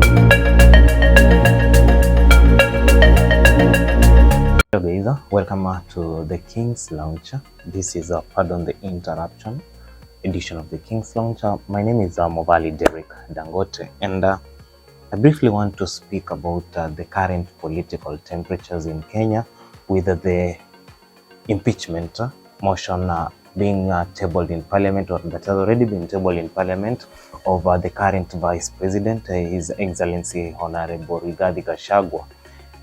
Hello guys, welcome to the King's Lounge. This is pardon the interruption edition of the King's Lounge. My name is Mwavali Derrick Dangote, and I briefly want to speak about the current political temperatures in Kenya with the impeachment motion being tabled in Parliament, or that has already been tabled in Parliament, of the current Vice President, His Excellency Honorable Rigathi Gachagua.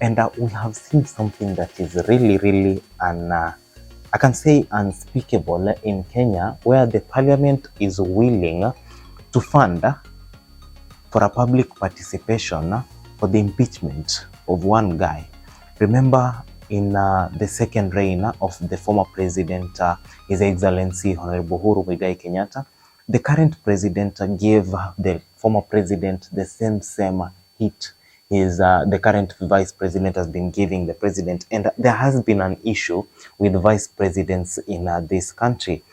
And we have seen something that is really I can say unspeakable in Kenya, where the Parliament is willing to fund for a public participation for the impeachment of one guy. Remember, in the second reign of the former president, His Excellency Honorable Uhuru Muigai Kenyatta, the current president gave the former president the same hit the current vice president has been giving the president. And there has been an issue with vice presidents in this country.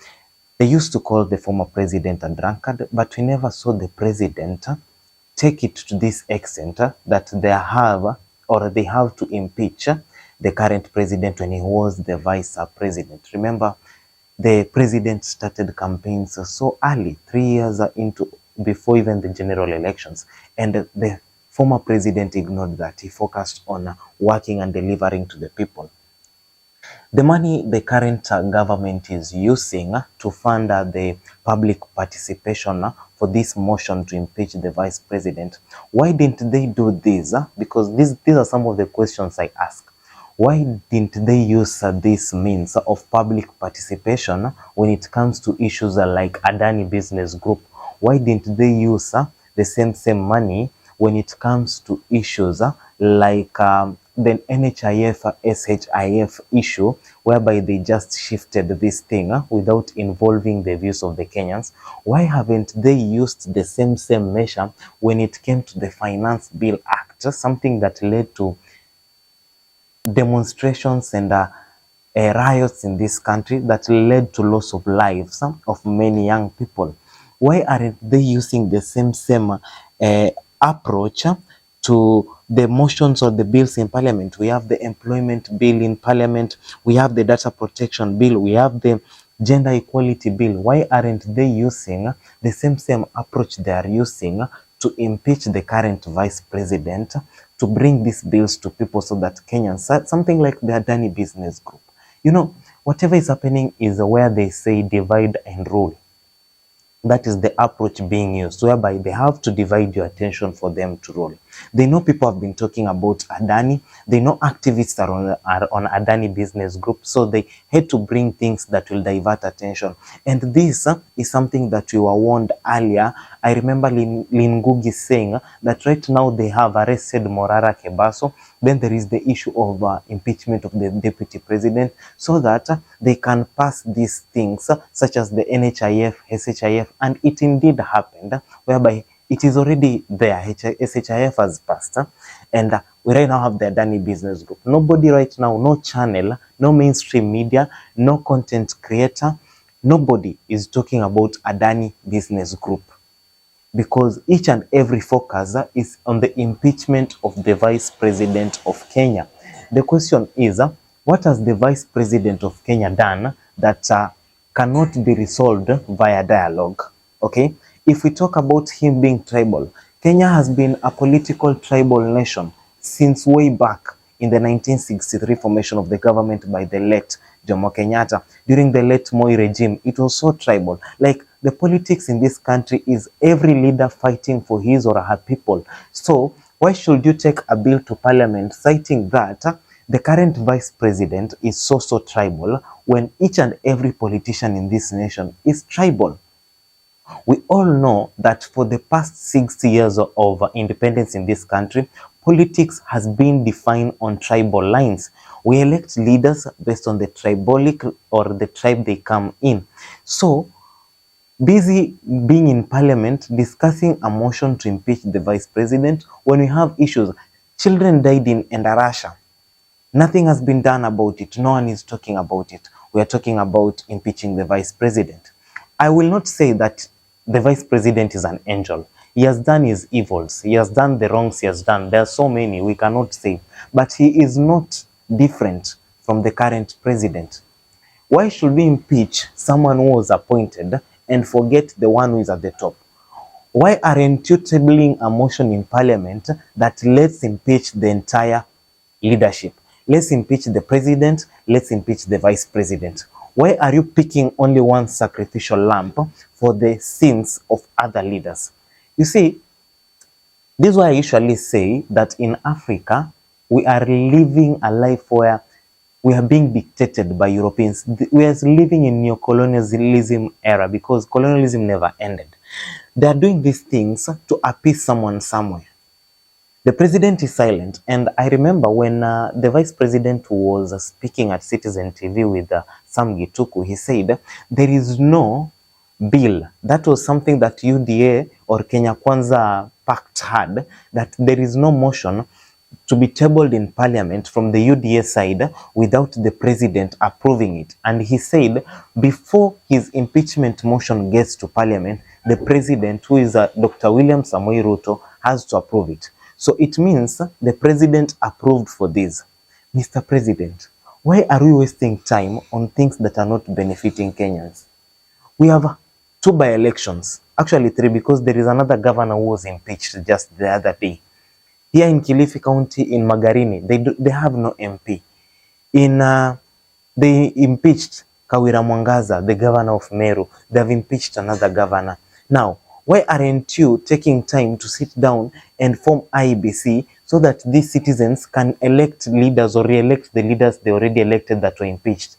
They used to call the former president a drunkard, but we never saw the president take it to this extent that they have to impeach the current president when he was the vice president. Remember, the president started campaigns so early, 3 years before even the general elections, and the former president ignored that. He focused on working and delivering to the people. The money the current government is using to fund the public participation for this motion to impeach the vice president, why didn't they do this? Because these are some of the questions I ask. Why didn't they use this means of public participation when it comes to issues like Adani Business Group? Why didn't they use the same money when it comes to issues like the NHIF, SHIF issue, whereby they just shifted this thing without involving the views of the Kenyans? Why haven't they used the same measure when it came to the Finance Bill Act, something that led to demonstrations and riots in this country that led to loss of lives of many young people? Why aren't they using the same approach to the motions or the bills in Parliament? We have the employment bill in Parliament, we have the data protection bill, we have the gender equality bill. Why aren't they using the same approach they are using to impeach the current vice president, to bring these bills to people so that Kenyans, something like the Adani Business Group, whatever is happening is where they say divide and rule. That is the approach being used, whereby they have to divide your attention for them to rule. They know people have been talking about Adani. They know activists are on Adani Business Group, so they had to bring things that will divert attention. And this is something that we were warned earlier. I remember Lin Ngugi saying that right now they have arrested Morara Kebaso. Then there is the issue of impeachment of the deputy president, so that they can pass these things such as the NHIF, SHIF, and it indeed happened, whereby it is already there. SHIF has passed, and we right now have the Adani Business Group. Nobody right now, no channel, no mainstream media, no content creator, nobody is talking about Adani Business Group, because each and every focus is on the impeachment of the Vice President of Kenya. The question is, what has the Vice President of Kenya done that cannot be resolved via dialogue? Okay, if we talk about him being tribal, Kenya has been a political tribal nation since way back in the 1963 formation of the government by the late Jomo Kenyatta. During the late Moi regime, it was so tribal. Like, the politics in this country is every leader fighting for his or her people. So why should you take a bill to Parliament citing that the current vice president is so tribal, when each and every politician in this nation is tribal? We all know that for the past 60 years of independence in this country, politics has been defined on tribal lines. We elect leaders based on the tribalic or the tribe they come in. So, busy being in Parliament discussing a motion to impeach the vice president when we have issues. Children died in Endarasha. Nothing has been done about it. No one is talking about it. We are talking about impeaching the vice president. I will not say that the vice president is an angel. He has done his evils. He has done the wrongs he has done. There are so many we cannot say. But he is not different from the current president. Why should we impeach someone who was appointed and forget the one who is at the top? Why aren't you tabling a motion in parliament that let's impeach the entire leadership? Let's impeach the president, let's impeach the vice president. Why are you picking only one sacrificial lamb for the sins of other leaders? You see, this is why I usually say that in Africa, we are living a life where we are being dictated by Europeans. We are living in neo-colonialism era because colonialism never ended. They are doing these things to appease someone somewhere. The president is silent, and I remember when the vice president was speaking at Citizen TV with Sam Gituku, he said there is no bill. That was something that UDA or Kenya Kwanza pact had, that there is no motion to be tabled in parliament from the UDA side without the president approving it. And he said before his impeachment motion gets to parliament, the president, who is Dr. William Samoei Ruto, has to approve it. So it means the president approved for this. Mr. President, why are we wasting time on things that are not benefiting Kenyans? We have 2 by-elections, actually 3, because there is another governor who was impeached just the other day. Here in Kilifi County, in Magarini, they have no MP. They impeached Kawira Mwangaza, the governor of Meru. They have impeached another governor. Now, why aren't you taking time to sit down and form IEBC so that these citizens can elect leaders or re-elect the leaders they already elected that were impeached,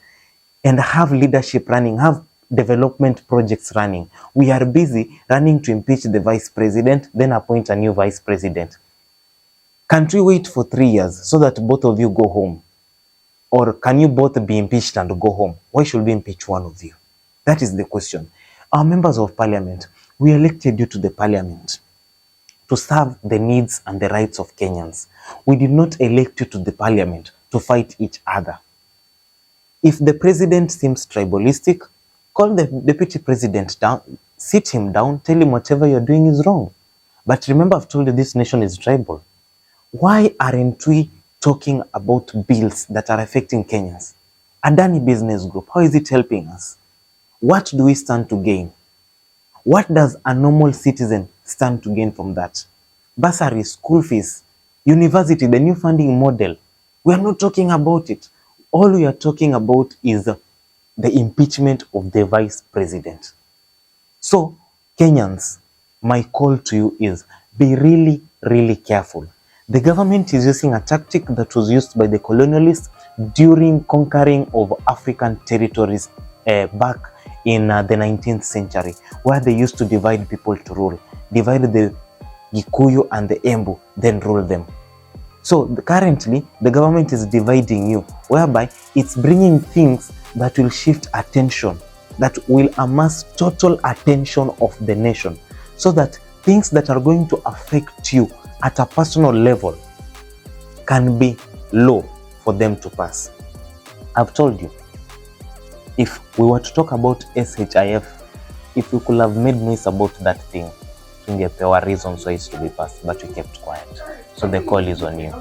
and have leadership running, have development projects running? We are busy running to impeach the vice president, then appoint a new vice president. Can't we wait for 3 years so that both of you go home? Or can you both be impeached and go home? Why should we impeach one of you? That is the question. Our members of parliament, we elected you to the parliament to serve the needs and the rights of Kenyans. We did not elect you to the parliament to fight each other. If the president seems tribalistic, call the deputy president down, sit him down, tell him whatever you're doing is wrong. But remember, I've told you this nation is tribal. Why aren't we talking about bills that are affecting Kenyans? Adani Business Group, how is it helping us? What do we stand to gain? What does a normal citizen stand to gain from that? Bursary, school fees, university, the new funding model. We are not talking about it. All we are talking about is the impeachment of the vice president. So, Kenyans, my call to you is be really, really careful. The government is using a tactic that was used by the colonialists during conquering of African territories back in the 19th century, where they used to divide people to rule. Divide the Gikuyu and the Embu, then rule them. So currently, the government is dividing you, whereby it's bringing things that will shift attention, that will amass total attention of the nation, so that things that are going to affect you at a personal level can be low for them to pass. I've told you, if we were to talk about SHIF, if we could have made noise about that thing, there were reasons why it's to be passed, but we kept quiet. So the call is on you.